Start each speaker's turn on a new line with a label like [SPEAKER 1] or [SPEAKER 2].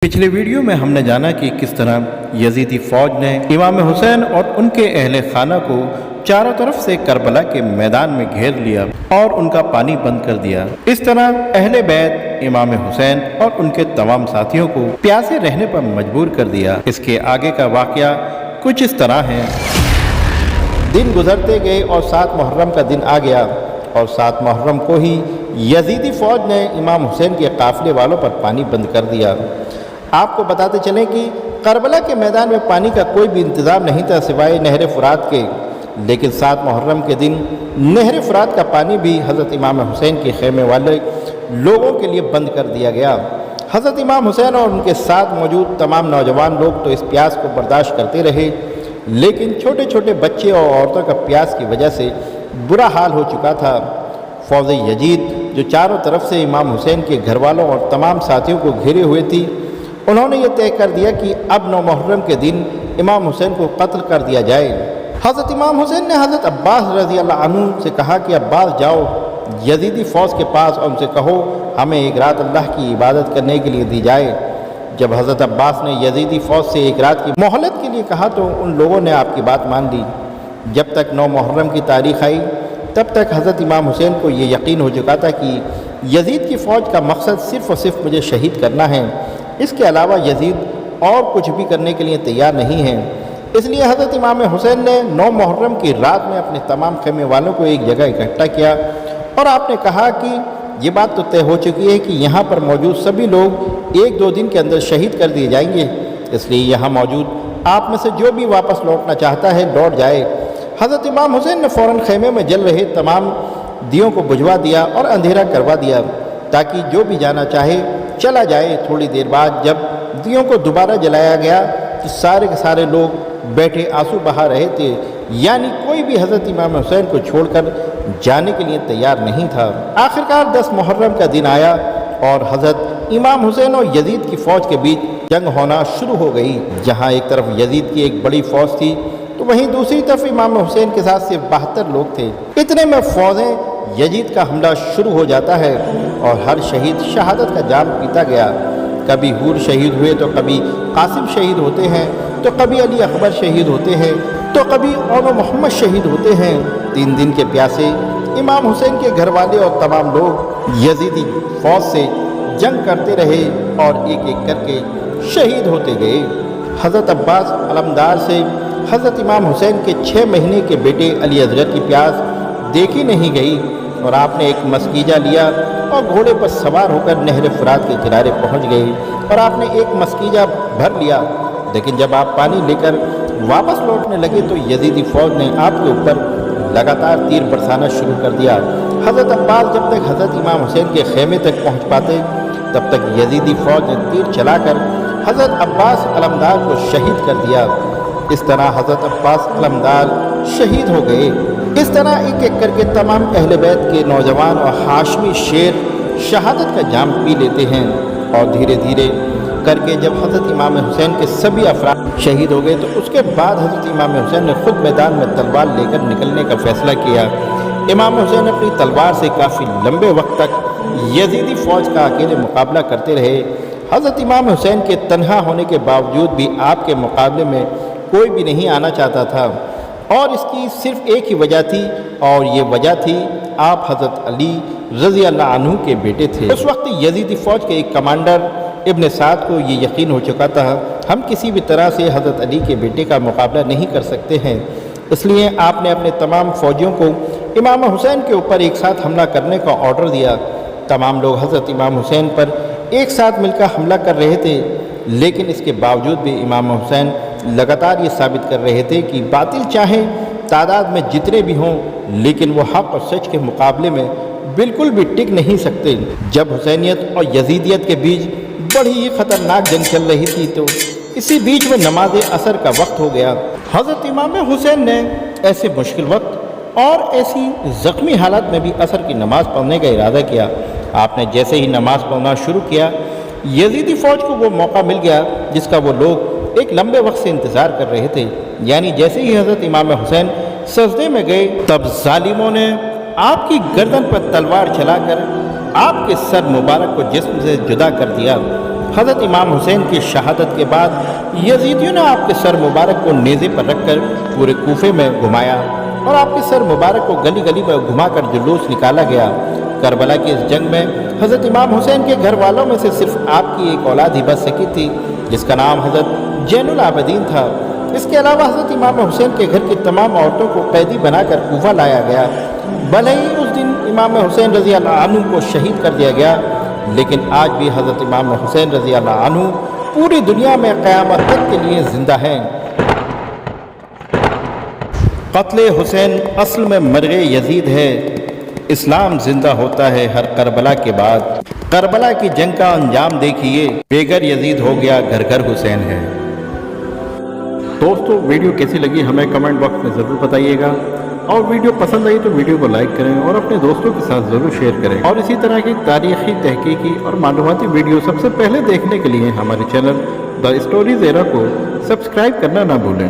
[SPEAKER 1] پچھلے ویڈیو میں ہم نے جانا کہ کس طرح یزیدی فوج نے امام حسین اور ان کے اہل خانہ کو چاروں طرف سے کربلا کے میدان میں گھیر لیا اور ان کا پانی بند کر دیا۔ اس طرح اہل بیت امام حسین اور ان کے تمام ساتھیوں کو پیاسے رہنے پر مجبور کر دیا۔ اس کے آگے کا واقعہ کچھ اس طرح ہے۔ دن گزرتے گئے اور 7 محرم کا دن آ گیا اور 7 محرم کو ہی یزیدی فوج نے امام حسین کے قافلے والوں پر پانی بند کر دیا۔ آپ کو بتاتے چلیں کہ کربلا کے میدان میں پانی کا کوئی بھی انتظام نہیں تھا سوائے نہر فرات کے، لیکن 7 محرم کے دن نہر فرات کا پانی بھی حضرت امام حسین کے خیمے والے لوگوں کے لیے بند کر دیا گیا۔ حضرت امام حسین اور ان کے ساتھ موجود تمام نوجوان لوگ تو اس پیاس کو برداشت کرتے رہے، لیکن چھوٹے چھوٹے بچے اور عورتوں کا پیاس کی وجہ سے برا حال ہو چکا تھا۔ فوج یزید جو چاروں طرف سے امام حسین کے گھر والوں اور تمام ساتھیوں کو گھیرے ہوئے تھی، انہوں نے یہ طے کر دیا کہ اب 9 محرم کے دن امام حسین کو قتل کر دیا جائے۔ حضرت امام حسین نے حضرت عباس رضی اللہ عنہ سے کہا کہ عباس جاؤ یزیدی فوج کے پاس اور ان سے کہو ہمیں ایک رات اللہ کی عبادت کرنے کے لیے دی جائے۔ جب حضرت عباس نے یزیدی فوج سے ایک رات کی مہلت کے لیے کہا تو ان لوگوں نے آپ کی بات مان لی۔ جب تک 9 محرم کی تاریخ آئی تب تک حضرت امام حسین کو یہ یقین ہو چکا تھا کہ یزید کی فوج کا مقصد صرف اور صرف مجھے شہید کرنا ہے، اس کے علاوہ یزید اور کچھ بھی کرنے کے لیے تیار نہیں ہے۔ اس لیے حضرت امام حسین نے 9 محرم کی رات میں اپنے تمام خیمے والوں کو ایک جگہ اکٹھا کیا اور آپ نے کہا کہ یہ بات تو طے ہو چکی ہے کہ یہاں پر موجود سبھی لوگ 1-2 دن کے اندر شہید کر دیے جائیں گے، اس لیے یہاں موجود آپ میں سے جو بھی واپس لوٹنا چاہتا ہے لوٹ جائے۔ حضرت امام حسین نے فوراً خیمے میں جل رہے تمام دیوں کو بجھوا دیا اور اندھیرا کروا دیا تاکہ جو بھی جانا چاہے چلا جائے۔ تھوڑی دیر بعد جب دیوں کو دوبارہ جلایا گیا تو سارے کے سارے لوگ بیٹھے آنسو بہا رہے تھے، یعنی کوئی بھی حضرت امام حسین کو چھوڑ کر جانے کے لیے تیار نہیں تھا۔ آخرکار 10 محرم کا دن آیا اور حضرت امام حسین اور یزید کی فوج کے بیچ جنگ ہونا شروع ہو گئی۔ جہاں ایک طرف یزید کی ایک بڑی فوج تھی تو وہیں دوسری طرف امام حسین کے ساتھ صرف 72 لوگ تھے۔ اتنے میں فوجیں یزید کا حملہ شروع ہو جاتا ہے اور ہر شہید شہادت کا جام پیتا گیا۔ کبھی حور شہید ہوئے تو کبھی قاسم شہید ہوتے ہیں، تو کبھی علی اکبر شہید ہوتے ہیں، تو کبھی اور محمد شہید ہوتے ہیں۔ 3 دن کے پیاسے امام حسین کے گھر والے اور تمام لوگ یزیدی فوج سے جنگ کرتے رہے اور ایک ایک کر کے شہید ہوتے گئے۔ حضرت عباس علمدار سے حضرت امام حسین کے 6 مہینے کے بیٹے علی اصغر کی پیاس دیکھی نہیں گئی اور آپ نے ایک مسکیجہ لیا اور گھوڑے پر سوار ہو کر نہر فرات کے کنارے پہنچ گئے اور آپ نے ایک مسکیجہ بھر لیا، لیکن جب آپ پانی لے کر واپس لوٹنے لگے تو یزیدی فوج نے آپ کے اوپر لگاتار تیر برسانا شروع کر دیا۔ حضرت عباس جب تک حضرت امام حسین کے خیمے تک پہنچ پاتے تب تک یزیدی فوج نے تیر چلا کر حضرت عباس علمدار کو شہید کر دیا۔ اس طرح حضرت عباس علمدار شہید ہو گئے۔ اس طرح ایک ایک کر کے تمام اہل بیت کے نوجوان اور ہاشمی شیر شہادت کا جام پی لیتے ہیں اور دھیرے دھیرے کر کے جب حضرت امام حسین کے سبھی افراد شہید ہو گئے تو اس کے بعد حضرت امام حسین نے خود میدان میں تلوار لے کر نکلنے کا فیصلہ کیا۔ امام حسین اپنی تلوار سے کافی لمبے وقت تک یزیدی فوج کا اکیلے مقابلہ کرتے رہے۔ حضرت امام حسین کے تنہا ہونے کے باوجود بھی آپ کے مقابلے میں کوئی بھی نہیں آنا چاہتا تھا اور اس کی صرف ایک ہی وجہ تھی اور یہ وجہ تھی آپ حضرت علی رضی اللہ عنہ کے بیٹے تھے۔ اس وقت یزیدی فوج کے ایک کمانڈر ابن سعد کو یہ یقین ہو چکا تھا ہم کسی بھی طرح سے حضرت علی کے بیٹے کا مقابلہ نہیں کر سکتے ہیں، اس لیے آپ نے اپنے تمام فوجیوں کو امام حسین کے اوپر ایک ساتھ حملہ کرنے کا آرڈر دیا۔ تمام لوگ حضرت امام حسین پر ایک ساتھ مل کر حملہ کر رہے تھے، لیکن اس کے باوجود بھی امام حسین لگاتار یہ ثابت کر رہے تھے کہ باطل چاہے تعداد میں جتنے بھی ہوں لیکن وہ حق اور سچ کے مقابلے میں بالکل بھی ٹک نہیں سکتے۔ جب حسینیت اور یزیدیت کے بیچ بڑی ہی خطرناک جنگ چل رہی تھی تو اسی بیچ میں نماز عصر کا وقت ہو گیا۔ حضرت امام حسین نے ایسے مشکل وقت اور ایسی زخمی حالت میں بھی عصر کی نماز پڑھنے کا ارادہ کیا۔ آپ نے جیسے ہی نماز پڑھنا شروع کیا یزیدی فوج کو وہ موقع مل گیا جس کا وہ لوگ ایک لمبے وقت سے انتظار کر رہے تھے، یعنی جیسے ہی حضرت امام حسین سجدے میں گئے تب ظالموں نے آپ کی گردن پر تلوار چلا کر آپ کے سر مبارک کو جسم سے جدا کر دیا۔ حضرت امام حسین کی شہادت کے بعد یزیدیوں نے آپ کے سر مبارک کو نیزے پر رکھ کر پورے کوفے میں گھمایا اور آپ کے سر مبارک کو گلی گلی میں گھما کر جلوس نکالا گیا۔ کربلا کی اس جنگ میں حضرت امام حسین کے گھر والوں میں سے صرف آپ کی ایک اولاد ہی بچ سکی تھی، جس کا نام حضرت زین العابدین تھا۔ اس کے علاوہ حضرت امام حسین کے گھر کی تمام عورتوں کو قیدی بنا کر کوفہ لایا گیا۔ بھلے ہی اس دن امام حسین رضی اللہ عنہ کو شہید کر دیا گیا، لیکن آج بھی حضرت امام حسین رضی اللہ عنہ پوری دنیا میں قیامت تک کے لیے زندہ ہیں۔ قتل حسین اصل میں مرغ یزید ہے۔ اسلام زندہ ہوتا ہے ہر کربلا کے بعد۔ کربلا کی جنگ کا انجام دیکھیے، بے گھر یزید ہو گیا، گھر گھر حسین ہے۔ دوستو ویڈیو کیسی لگی ہمیں کمنٹ باکس میں ضرور بتائیے گا، اور ویڈیو پسند آئی تو ویڈیو کو لائک کریں اور اپنے دوستوں کے ساتھ ضرور شیئر کریں، اور اسی طرح کی تاریخی، تحقیقی اور معلوماتی ویڈیو سب سے پہلے دیکھنے کے لیے ہمارے چینل دا اسٹوریز ایرا کو سبسکرائب کرنا نہ بھولیں۔